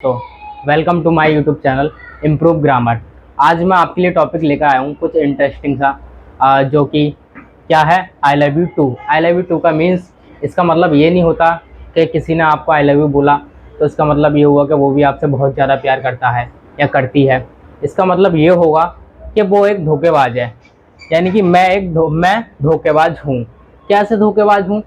तो welcome to my YouTube channel improve grammar. आज मैं आपके लिए टॉपिक लेकर आया हूँ कुछ इंटरेस्टिंग सा, जो कि क्या है, I love you too. I love you too का मीन्स, इसका मतलब ये नहीं होता कि किसी ने आपको आई लव यू बोला तो इसका मतलब ये हुआ कि वो भी आपसे बहुत ज़्यादा प्यार करता है या करती है। इसका मतलब ये होगा कि वो एक धोखेबाज है, यानी कि मैं धोखेबाज हूँ। कैसे धोखेबाज हूँ,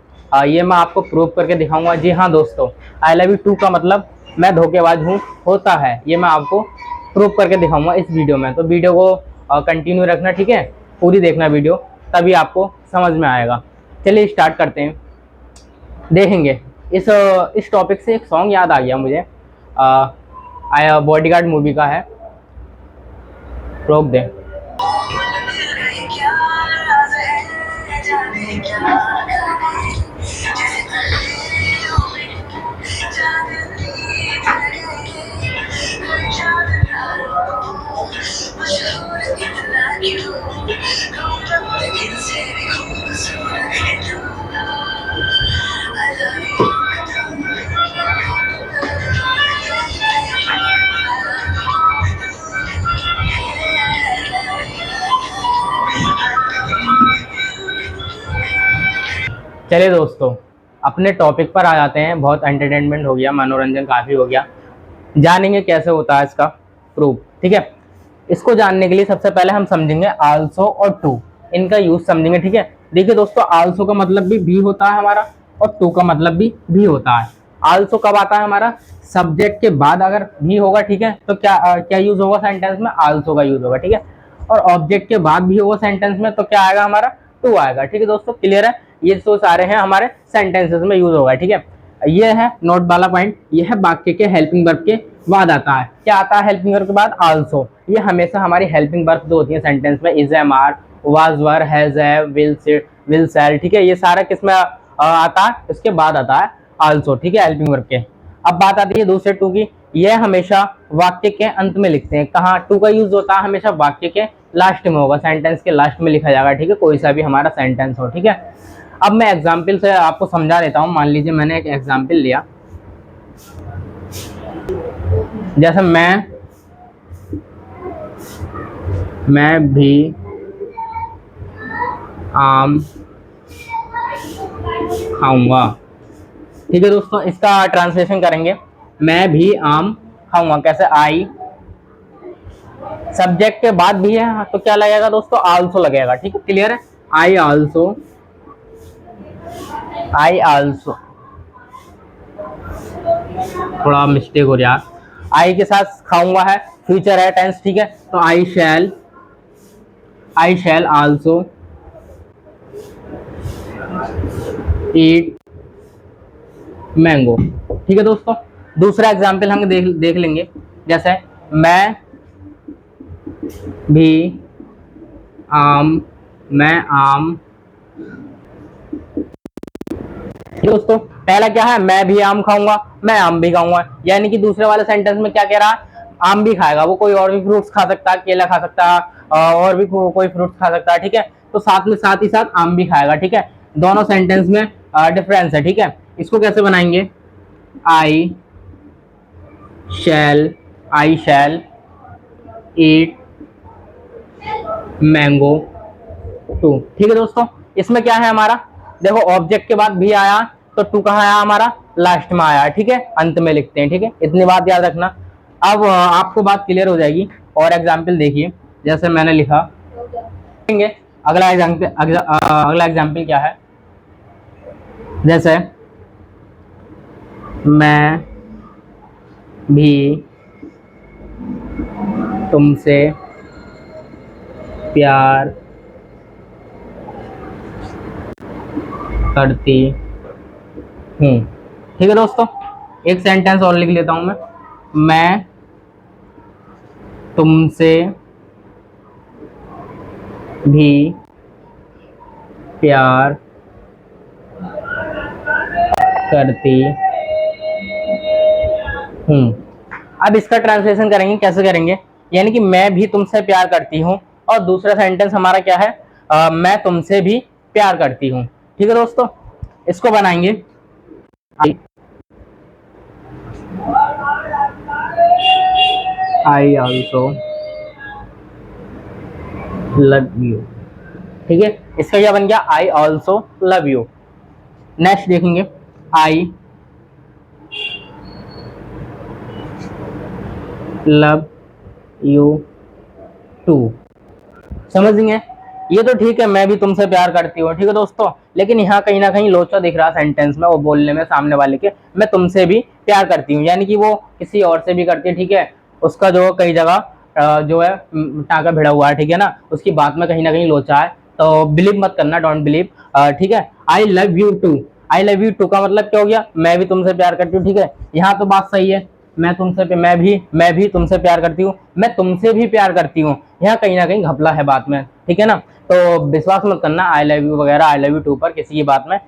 ये मैं आपको प्रूव करके दिखाऊंगा। जी हाँ दोस्तों, आई लव यू टू का मतलब मैं धोखेबाज हूँ होता है, ये मैं आपको प्रूव करके दिखाऊंगा इस वीडियो में। तो वीडियो को कंटिन्यू रखना, ठीक है, पूरी देखना वीडियो, तभी आपको समझ में आएगा। चलिए स्टार्ट करते हैं, देखेंगे। इस टॉपिक से एक सॉन्ग याद आ गया मुझे, बॉडीगार्ड मूवी का है, रोक दे। चलिए दोस्तों, अपने टॉपिक पर आ जाते हैं। बहुत एंटरटेनमेंट हो गया, मनोरंजन काफ़ी हो गया। जानेंगे कैसे होता है इसका प्रूफ, ठीक है। इसको जानने के लिए सबसे पहले हम समझेंगे आल्सो और टू, इनका यूज समझेंगे, ठीक है। देखिए दोस्तों, आल्सो का मतलब भी होता है हमारा, और टू का मतलब भी होता है। आल्सो कब आता है हमारा, सब्जेक्ट के बाद अगर भी होगा, ठीक है, तो क्या यूज होगा सेंटेंस में, आल्सो का यूज होगा, ठीक है। और ऑब्जेक्ट के बाद भी होगा सेंटेंस में, तो क्या आएगा हमारा, टू आएगा, ठीक है दोस्तों, क्लियर है। ये तो सारे हैं हमारे सेंटेंसेस में यूज होगा, ठीक है। ये है नोट वाला पॉइंट, ये है वाक्य के हेल्पिंग वर्ब के बाद आता है। क्या आता है हेल्पिंग वर्ब के बाद, आल्सो। ये हमेशा हमारी हेल्पिंग वर्ब जो होती है सेंटेंस में, is, am, are, was, were, has, have, will, shall, ठीक है, ये सारा किसमें आता है, इसके बाद आता है आल्सो, ठीक है, हेल्पिंग वर्ब के। अब बात आती है दूसरे टू की। यह हमेशा वाक्य के अंत में लिखते हैं। कहाँ टू का यूज होता है, हमेशा वाक्य के लास्ट में होगा, सेंटेंस के लास्ट में लिखा जाएगा, ठीक है, कोई सा भी हमारा सेंटेंस हो, ठीक है। अब मैं एग्जाम्पल से आपको समझा देता हूँ। मान लीजिए मैंने एक एग्जाम्पल लिया, जैसे मैं भी आम खाऊंगा, ठीक है दोस्तों। इसका ट्रांसलेशन करेंगे, मैं भी आम खाऊंगा कैसे, आई, सब्जेक्ट के बाद भी है तो क्या लगेगा दोस्तों, आल्सो लगेगा, ठीक है, क्लियर है। आई आल्सो, आई आल्सो, थोड़ा मिस्टेक हो रहा है, आई के साथ खाऊंगा है, फ्यूचर है, टेंस, ठीक है, तो आई शैल आल्सो ईट मैंगो, ठीक है दोस्तों। दूसरा एग्जाम्पल हम देख लेंगे, जैसे मैं भी आम, मैं आम, दोस्तों पहला क्या है, मैं भी आम खाऊंगा, मैं आम भी खाऊंगा, यानी कि दूसरे वाले सेंटेंस में क्या कह रहा है, आम भी खाएगा, वो कोई और भी फ्रूट्स खा सकता है, केला खा सकता है, और भी कोई फ्रूट्स खा सकता है, ठीक है। तो साथ ही साथ आम भी खाएगा, ठीक है। दोनों सेंटेंस में डिफरेंस है, ठीक है। इसको कैसे बनाएंगे, आई शैल, आई शैल ईट मैंगो टू, ठीक है दोस्तों। इसमें क्या है हमारा, देखो ऑब्जेक्ट के बाद भी आया तो टू कहाँ आया हमारा, लास्ट में आया, ठीक है, अंत में लिखते हैं, ठीक है, इतनी बात याद रखना। अब आपको बात क्लियर हो जाएगी। और एग्जाम्पल देखिए, जैसे मैंने लिखा, अगला एग्जाम्पल क्या है, जैसे मैं भी तुमसे प्यार करती हूँ, ठीक है दोस्तों। एक सेंटेंस और लिख लेता हूं मैं तुमसे भी प्यार करती हूँ। अब इसका ट्रांसलेशन करेंगे, कैसे करेंगे, यानी कि मैं भी तुमसे प्यार करती हूँ, और दूसरा सेंटेंस हमारा क्या है, मैं तुमसे भी प्यार करती हूँ, ठीक है दोस्तों। इसको बनाएंगे, आई ऑल्सो लव यू। ठीक है, इसका क्या बन गया, I also love you. Next देखेंगे, आई लव यू टू। समझेंगे, ये तो ठीक है, मैं भी तुमसे प्यार करती हूँ, ठीक है दोस्तों, लेकिन यहाँ कहीं ना कहीं लोचा दिख रहा सेंटेंस में, वो बोलने में सामने वाले के, मैं तुमसे भी प्यार करती हूँ, यानी कि वो किसी और से भी करती है, ठीक है। उसका जो कई जगह जो है टाँका भिड़ा हुआ है, ठीक है ना, उसकी बात में कहीं ना कहीं लोचा है, तो बिलीव मत करना, डोंट बिलीव। ठीक है, I love you too, I love you too का मतलब क्या हो गया, मैं भी तुमसे प्यार करती हूँ, ठीक है। यहाँ तो बात सही है, मैं भी तुमसे प्यार करती हूँ, मैं तुमसे भी प्यार करती हूँ, यहाँ कहीं ना कहीं घपला है बात में, ठीक है ना। तो विश्वास मत करना आई लव यू वगैरह, आई लव यू टू पर किसी की बात में।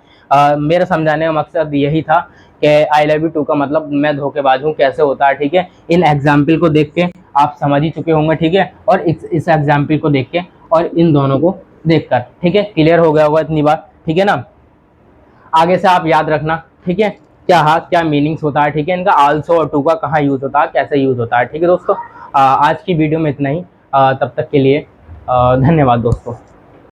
मेरा समझाने का मकसद यही था कि आई लव यू टू का मतलब मैं धोखेबाज हूँ कैसे होता है, ठीक है। इन एग्जाम्पल को देख के आप समझ ही चुके होंगे, ठीक है, और इस एग्जाम्पल को देख के और इन दोनों को देखकर, ठीक है, क्लियर हो गया होगा इतनी बात, ठीक है ना। आगे से आप याद रखना, ठीक है, क्या मीनिंग्स होता है, ठीक है, इनका आल्सो और टू का कहाँ यूज होता है, कैसे यूज होता है, ठीक है दोस्तों। आज की वीडियो में इतना ही। तब तक के लिए धन्यवाद दोस्तों।